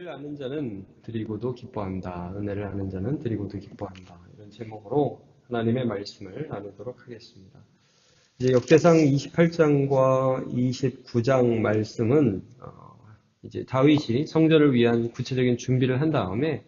은혜를 아는 자는 드리고도 기뻐한다. 은혜를 아는 자는 드리고도 기뻐한다. 이런 제목으로 하나님의 말씀을 나누도록 하겠습니다. 이제 역대상 28장과 29장 말씀은 이제 다윗이 성전을 위한 구체적인 준비를 한 다음에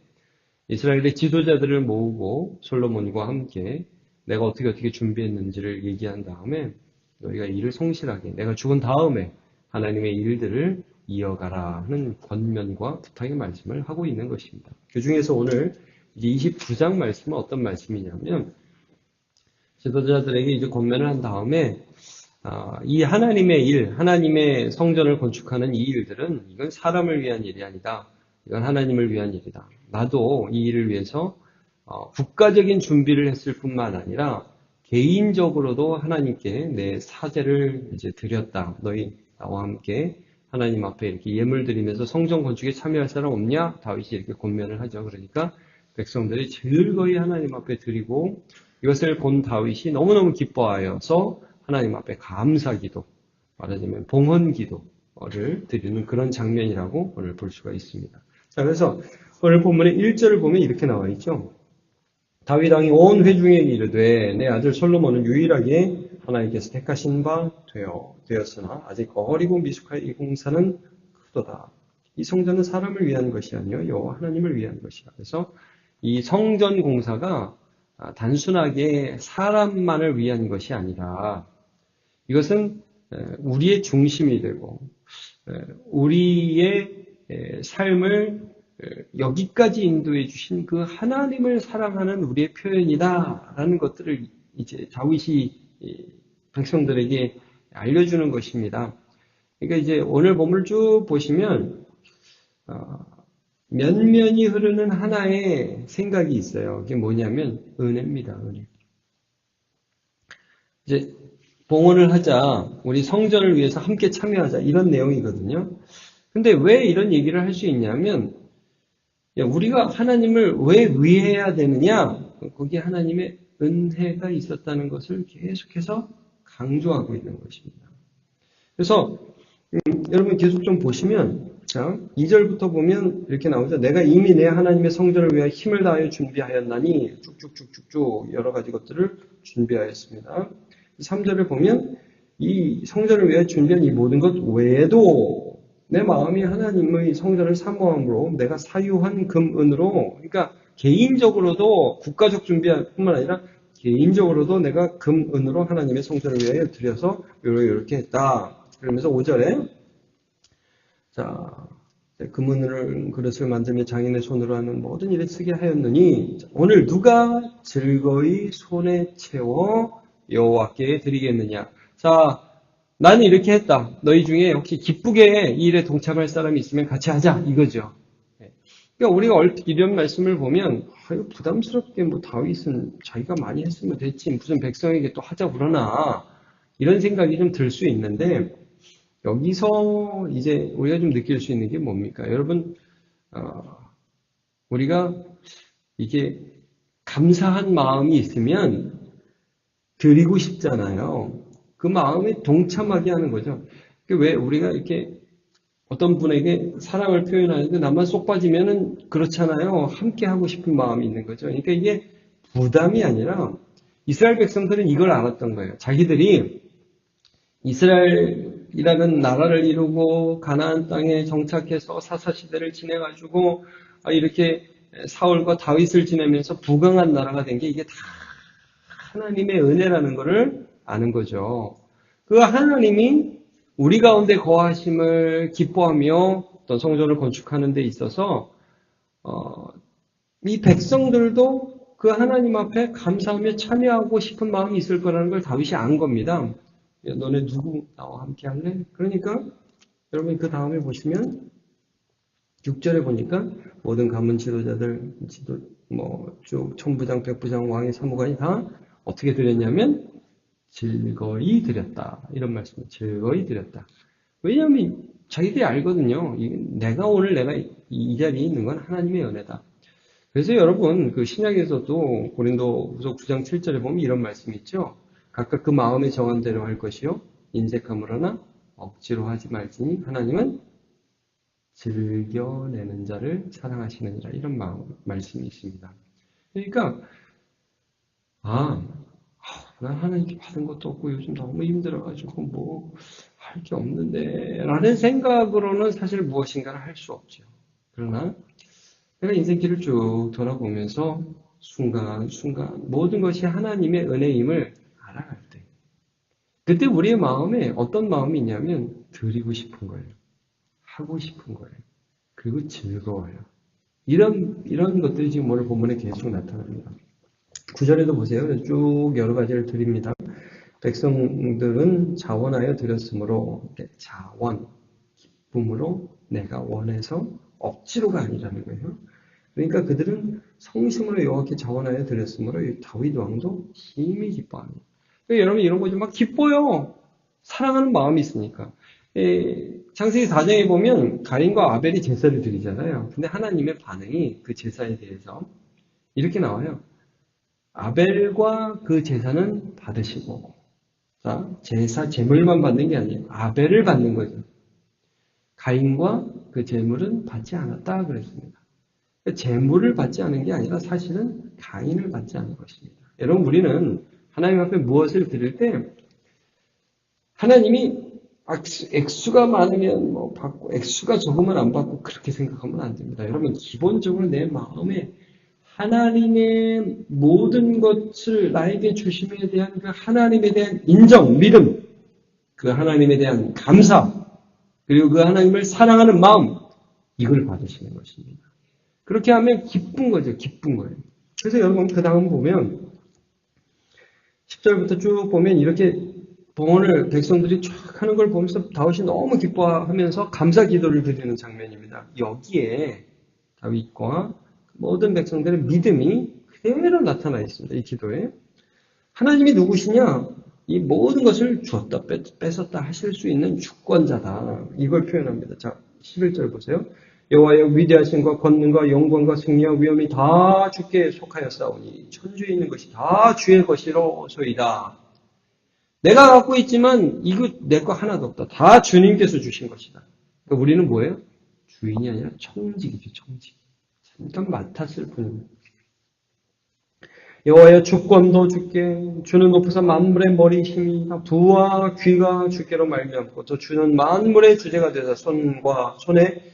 이스라엘의 지도자들을 모으고 솔로몬과 함께 내가 어떻게 준비했는지를 얘기한 다음에 너희가 일을 성실하게 내가 죽은 다음에 하나님의 일들을 이어가라 하는 권면과 부탁의 말씀을 하고 있는 것입니다. 그 중에서 오늘 이제 29장 말씀은 어떤 말씀이냐면 지도자들에게 이제 권면을 한 다음에 이 하나님의 일, 하나님의 성전을 건축하는 이 일들은 이건 사람을 위한 일이 아니다. 이건 하나님을 위한 일이다. 나도 이 일을 위해서 국가적인 준비를 했을 뿐만 아니라 개인적으로도 하나님께 내 사제를 이제 드렸다. 너희 나와 함께 하나님 앞에 이렇게 예물 드리면서 성전 건축에 참여할 사람 없냐? 다윗이 이렇게 권면을 하죠. 그러니까 백성들이 즐거이 하나님 앞에 드리고 이것을 본 다윗이 너무너무 기뻐하여서 하나님 앞에 감사기도, 말하자면 봉헌기도를 드리는 그런 장면이라고 오늘 볼 수가 있습니다. 자, 그래서 오늘 본문의 1절을 보면 이렇게 나와 있죠. 다윗 왕이 온 회중에게 이르되 내 아들 솔로몬은 유일하게 하나님께서 택하신 바 되었으나 아직 어리고 미숙할 이 공사는 크도다. 이 성전은 사람을 위한 것이 아니요 여호와 하나님을 위한 것이다. 그래서 이 성전 공사가 단순하게 사람만을 위한 것이 아니라 이것은 우리의 중심이 되고 우리의 삶을 여기까지 인도해 주신 그 하나님을 사랑하는 우리의 표현이다라는 것들을 이제 다윗이 백성들에게 알려주는 것입니다. 그러니까 이제 오늘 본문을 쭉 보시면 면면이 흐르는 하나의 생각이 있어요. 그게 뭐냐면 은혜입니다. 은혜. 이제 봉헌을 하자, 우리 성전을 위해서 함께 참여하자 이런 내용이거든요. 근데 왜 이런 얘기를 할 수 있냐면 우리가 하나님을 왜 위해야 되느냐? 거기에 하나님의 은혜가 있었다는 것을 계속해서 강조하고 있는 것입니다. 그래서 여러분 계속 좀 보시면 자, 2절부터 보면 이렇게 나오죠. 내가 이미 내 하나님의 성전을 위하여 힘을 다하여 준비하였나니 쭉쭉쭉쭉쭉 여러 가지 것들을 준비하였습니다. 3절을 보면 이 성전을 위하여 준비한 이 모든 것 외에도 내 마음이 하나님의 성전을 사모함으로 내가 사유한 금은으로 그러니까 개인적으로도 국가적 준비뿐만 아니라 개인적으로도 내가 금은으로 하나님의 성전을 위하여 드려서 이렇게 했다. 그러면서 5절에 자 금은을 그릇을 만들며 장인의 손으로 하는 모든 일에 쓰게 하였느니 오늘 누가 즐거이 손에 채워 여호와께 드리겠느냐. 자 나는 이렇게 했다. 너희 중에 혹시 기쁘게 이 일에 동참할 사람이 있으면 같이 하자. 이거죠. 그러니까 우리가 얼핏 이런 말씀을 보면 이거 부담스럽게 뭐 다윗은 자기가 많이 했으면 됐지. 무슨 백성에게 또 하자 그러나 이런 생각이 좀 들 수 있는데 여기서 이제 우리가 좀 느낄 수 있는 게 뭡니까? 여러분 우리가 이게 감사한 마음이 있으면 드리고 싶잖아요. 그 마음에 동참하게 하는 거죠. 왜 우리가 이렇게 어떤 분에게 사랑을 표현하는데 나만 쏙 빠지면은 그렇잖아요. 함께 하고 싶은 마음이 있는 거죠. 그러니까 이게 부담이 아니라 이스라엘 백성들은 이걸 알았던 거예요. 자기들이 이스라엘이라는 나라를 이루고 가나안 땅에 정착해서 사사시대를 지내가지고 이렇게 사울과 다윗을 지내면서 부강한 나라가 된 게 이게 다 하나님의 은혜라는 것을 아는 거죠. 그 하나님이 우리 가운데 거하심을 기뻐하며 어떤 성전을 건축하는 데 있어서 이 백성들도 그 하나님 앞에 감사하며 참여하고 싶은 마음이 있을 거라는 걸 다윗이 안 겁니다. 야, 너네 누구 나와 함께 할래? 그러니까 여러분 그 다음에 보시면 6절에 보니까 모든 가문 지도자들 쭉 천부장, 백부장, 왕의 사무관이 다 어떻게 드렸냐면 즐거이 드렸다. 이런 말씀, 즐거이 드렸다. 왜냐하면 자기들이 알거든요. 내가 이 자리에 있는 건 하나님의 은혜다. 그래서 여러분 그 신약에서도 고린도후서 9장 7절에 보면 이런 말씀이 있죠. 각각 그 마음에 정한 대로 할 것이요 인색함으로나 억지로 하지 말지니 하나님은 즐겨내는 자를 사랑하시느니라. 이런 말씀이 있습니다. 그러니까 난 하나님께 받은 것도 없고 요즘 너무 힘들어가지고 뭐 할 게 없는데 라는 생각으로는 사실 무엇인가를 할 수 없죠. 그러나 내가 인생길을 쭉 돌아보면서 순간순간 모든 것이 하나님의 은혜임을 알아갈 때 그때 우리의 마음에 어떤 마음이 있냐면 드리고 싶은 거예요. 하고 싶은 거예요. 그리고 즐거워요. 이런 것들이 지금 오늘 본문에 계속 나타납니다. 9절에도 보세요. 쭉 여러 가지를 드립니다. 백성들은 자원하여 드렸으므로 자원, 기쁨으로 내가 원해서 억지로가 아니라는 거예요. 그러니까 그들은 성심으로 여호와께 자원하여 드렸으므로 다윗 왕도 심히 기뻐합니다. 그러니까 여러분 이런 거지 막 기뻐요. 사랑하는 마음이 있으니까. 창세기 4장에 보면 가인과 아벨이 제사를 드리잖아요. 근데 하나님의 반응이 그 제사에 대해서 이렇게 나와요. 아벨과 그 제사는 받으시고 제사 제물만 받는 게 아니에요. 아벨을 받는 거죠. 가인과 그 제물은 받지 않았다 그랬습니다. 제물을 받지 않은 게 아니라 사실은 가인을 받지 않은 것입니다. 여러분 우리는 하나님 앞에 무엇을 드릴 때 하나님이 액수가 많으면 뭐 받고 액수가 적으면 안 받고 그렇게 생각하면 안 됩니다. 여러분 기본적으로 내 마음에 하나님의 모든 것을 나에게 주심에 대한 그 하나님에 대한 인정, 믿음, 그 하나님에 대한 감사, 그리고 그 하나님을 사랑하는 마음, 이걸 받으시는 것입니다. 그렇게 하면 기쁜 거죠. 기쁜 거예요. 그래서 여러분 그 다음 보면 10절부터 쭉 보면 이렇게 봉헌을 백성들이 쫙 하는 걸 보면서 다윗이 너무 기뻐하면서 감사 기도를 드리는 장면입니다. 여기에 다윗과 모든 백성들의 믿음이 그대로 나타나 있습니다. 이 기도에. 하나님이 누구시냐? 이 모든 것을 주었다 뺏었다 하실 수 있는 주권자다. 이걸 표현합니다. 자, 11절 보세요. 여호와의 위대하심과 권능과 영광과 승리와 위엄이 다 주께 속하였사오니 천주에 있는 것이 다 주의 것이로소이다. 내가 갖고 있지만 이거 내 거 하나도 없다. 다 주님께서 주신 것이다. 그러니까 우리는 뭐예요? 주인이 아니라 청직이죠. 청직. 잠깐 맡았을 뿐입니다. 여호와여 주권도 주께 주는 높으사 만물의 머리이심이다. 부와 귀가 주께로 말미암고 또 주는 만물의 주제가 되사 손에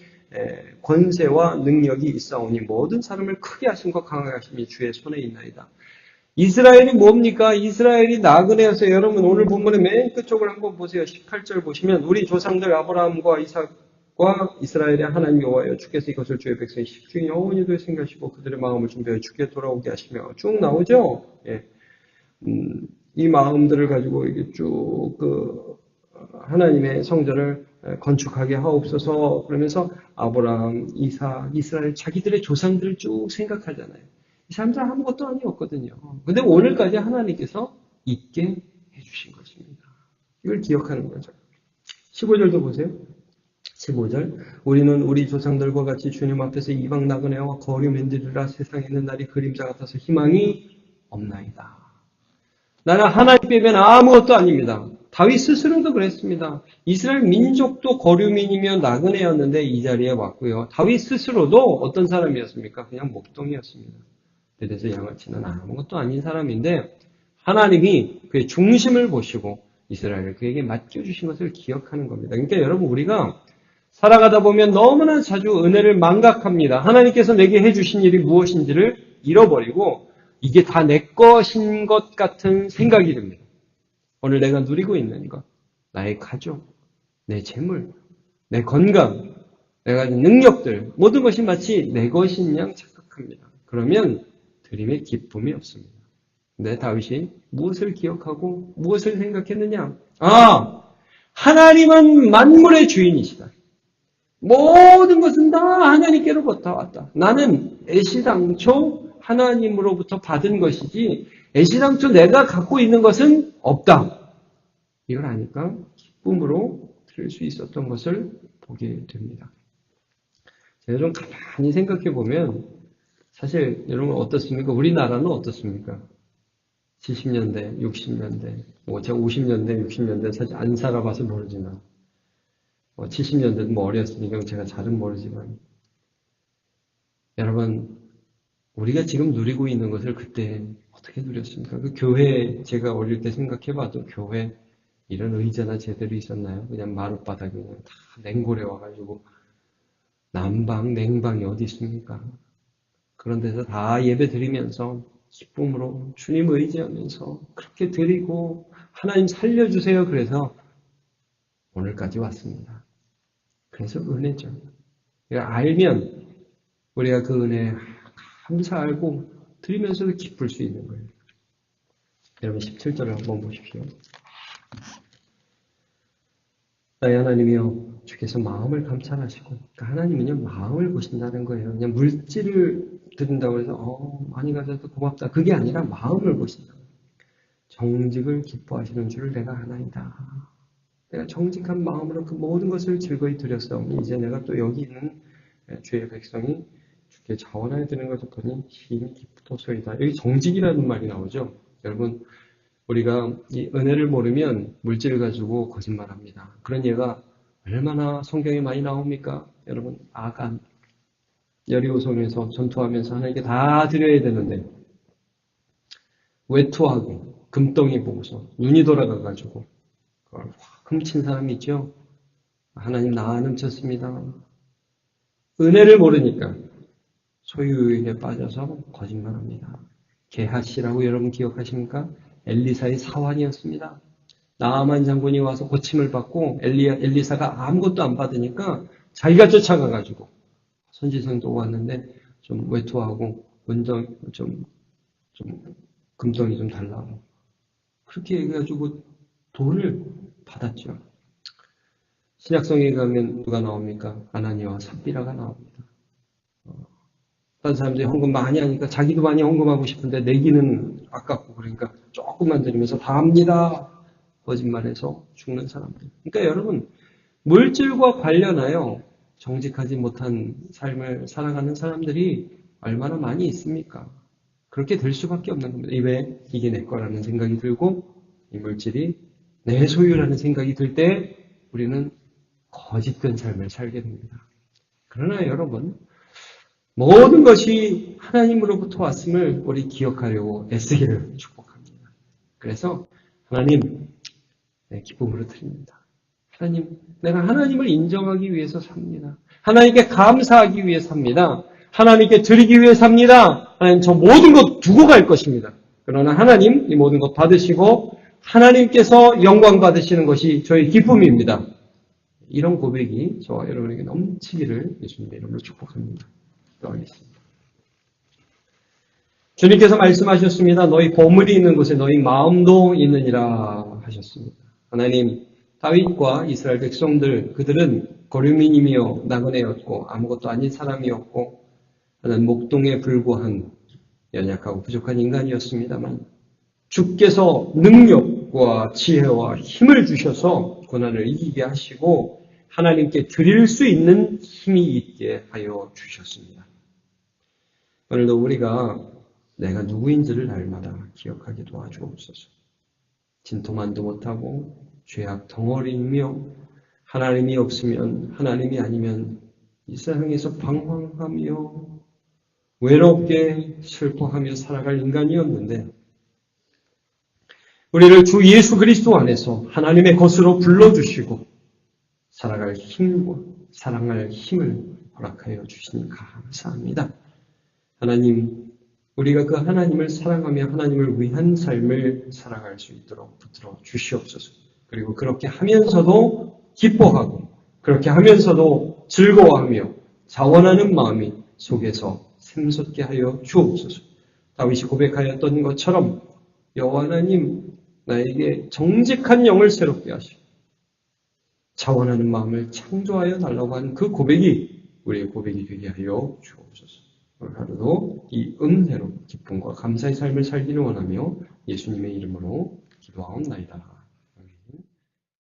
권세와 능력이 있사오니 모든 사람을 크게 하심과 강하게 하심이 주의 손에 있나이다. 이스라엘이 뭡니까? 이스라엘이 나그네였어요. 여러분 오늘 본문의 맨 끝쪽을 한번 보세요. 18절 보시면 우리 조상들 아브라함과 이삭과 이스라엘의 하나님 여호와여 주께서 이것을 주의 백성이 십중에 영원히 되생각하시고 그들의 마음을 준비하여 주께 돌아오게 하시며 쭉 나오죠. 이 마음들을 가지고 이게 쭉 하나님의 성전을 건축하게 하옵소서. 그러면서 아브라함, 이삭, 이스라엘 자기들의 조상들을 쭉 생각하잖아요. 이 사람들은 아무것도 아니었거든요. 근데 오늘까지 하나님께서 있게 해주신 것입니다. 이걸 기억하는 거죠. 15절도 보세요. 15절 우리는 우리 조상들과 같이 주님 앞에서 이방 나그네와 거류 맨들이라 세상에 있는 날이 그림자 같아서 희망이 없나이다. 나는 하나님 빼면 아무것도 아닙니다. 다윗 스스로도 그랬습니다. 이스라엘 민족도 거류민이며 나그네였는데 이 자리에 왔고요. 다윗 스스로도 어떤 사람이었습니까? 그냥 목동이었습니다. 그래서 양아치는 아무것도 아닌 사람인데 하나님이 그의 중심을 보시고 이스라엘을 그에게 맡겨주신 것을 기억하는 겁니다. 그러니까 여러분 우리가 살아가다 보면 너무나 자주 은혜를 망각합니다. 하나님께서 내게 해주신 일이 무엇인지를 잃어버리고 이게 다 내 것인 것 같은 생각이 듭니다. 오늘 내가 누리고 있는 것, 나의 가족, 내 재물, 내 건강, 내가 가진 능력들 모든 것이 마치 내 것인 양 착각합니다. 그러면 드림에 기쁨이 없습니다. 근데 다윗이 무엇을 기억하고 무엇을 생각했느냐? 하나님은 만물의 주인이시다. 모든 것은 다 하나님께로부터 왔다. 나는 애시당초 하나님으로부터 받은 것이지 애시당초 내가 갖고 있는 것은 없다. 이걸 아니까 기쁨으로 들을 수 있었던 것을 보게 됩니다. 제가 좀 가만히 생각해 보면 사실 여러분 어떻습니까? 우리나라는 어떻습니까? 70년대, 60년대, 제가 50년대, 60년대 사실 안 살아봐서 모르지만 70년 전 어렸으니까 제가 잘은 모르지만 여러분 우리가 지금 누리고 있는 것을 그때 어떻게 누렸습니까? 그 교회 제가 어릴 때 생각해봐도 교회 이런 의자나 제대로 있었나요? 그냥 마룻바닥에 그냥 다 냉골에 와가지고 난방, 냉방이 어디 있습니까? 그런 데서 다 예배 드리면서 기쁨으로 주님 의지하면서 그렇게 드리고 하나님 살려주세요. 그래서 오늘까지 왔습니다. 그래서 은혜죠. 알면 우리가 그 은혜에 감사하고 드리면서도 기쁠 수 있는 거예요. 여러분 17절을 한번 보십시오. 나의 하나님이여 주께서 마음을 감찰하시고 그러니까 하나님은요 마음을 보신다는 거예요. 그냥 물질을 드린다고 해서 많이 가져서 고맙다 그게 아니라 마음을 보신다. 정직을 기뻐하시는 줄을 내가 아나이다. 내가 정직한 마음으로 그 모든 것을 즐거이 드렸사오니 이제 내가 또 여기 있는 주의 백성이 주께 자원하여 드리는 것을 보니 힘이 깊도소이다. 여기 정직이라는 말이 나오죠. 여러분 우리가 이 은혜를 모르면 물질을 가지고 거짓말합니다. 그런 예가 얼마나 성경에 많이 나옵니까? 여러분 아간 여리고성에서 전투하면서 하나님께 다 드려야 되는데 외투하고 금덩이 보고서 눈이 돌아가가지고 그걸 확 훔친 사람이 있죠. 하나님 나 훔쳤습니다. 은혜를 모르니까 소유에 빠져서 거짓말합니다. 게하시라고 여러분 기억하십니까? 엘리사의 사환이었습니다. 나아만 장군이 와서 고침을 받고 엘리사가 아무것도 안 받으니까 자기가 쫓아가가지고 선지성도 왔는데 좀 외투하고 좀 금덩이 좀 달라고 그렇게 해가지고 돈을 받았죠. 신약성에 가면 누가 나옵니까? 아나니와 삽비라가 나옵니다. 다른 사람들이 헌금 많이 하니까 자기도 많이 헌금하고 싶은데 내기는 아깝고 그러니까 조금만 드리면서 다 합니다. 거짓말해서 죽는 사람들. 그러니까 여러분 물질과 관련하여 정직하지 못한 삶을 살아가는 사람들이 얼마나 많이 있습니까? 그렇게 될 수밖에 없는 겁니다. 왜 이게 내 거라는 생각이 들고 이 물질이 내 소유라는 생각이 들 때 우리는 거짓된 삶을 살게 됩니다. 그러나 여러분 모든 것이 하나님으로부터 왔음을 우리 기억하려고 애쓰기를 축복합니다. 그래서 하나님 기쁨으로 드립니다. 하나님 내가 하나님을 인정하기 위해서 삽니다. 하나님께 감사하기 위해 삽니다. 하나님께 드리기 위해 삽니다. 하나님 저 모든 것 두고 갈 것입니다. 그러나 하나님 이 모든 것 받으시고 하나님께서 영광 받으시는 것이 저의 기쁨입니다. 이런 고백이 저와 여러분에게 넘치기를 예수님의 이름으로 축복합니다. 기도하겠습니다. 주님께서 말씀하셨습니다. 너희 보물이 있는 곳에 너희 마음도 있느니라 하셨습니다. 하나님 다윗과 이스라엘 백성들 그들은 거류민이며 나그네였고 아무것도 아닌 사람이었고 하나님 목동에 불과한 연약하고 부족한 인간이었습니다만 주께서 능력과 지혜와 힘을 주셔서 고난을 이기게 하시고 하나님께 드릴 수 있는 힘이 있게 하여 주셨습니다. 오늘도 우리가 내가 누구인지를 날마다 기억하게 도와주옵소서. 진토만도 못하고 죄악 덩어리이며 하나님이 없으면 하나님이 아니면 이 세상에서 방황하며 외롭게 슬퍼하며 살아갈 인간이었는데 우리를 주 예수 그리스도 안에서 하나님의 것으로 불러주시고 살아갈 힘과 사랑할 힘을 허락하여 주시니 감사합니다. 하나님, 우리가 그 하나님을 사랑하며 하나님을 위한 삶을 살아갈 수 있도록 붙들어 주시옵소서. 그리고 그렇게 하면서도 기뻐하고 그렇게 하면서도 즐거워하며 자원하는 마음이 속에서 샘솟게 하여 주옵소서. 다윗이 고백하였던 것처럼 여호와 하나님 나에게 정직한 영을 새롭게 하시고 자원하는 마음을 창조하여 달라고 하는 그 고백이 우리의 고백이 되게 하여 주옵소서. 오늘 하루도 이 은혜로 기쁨과 감사의 삶을 살기를 원하며 예수님의 이름으로 기도하옵나이다.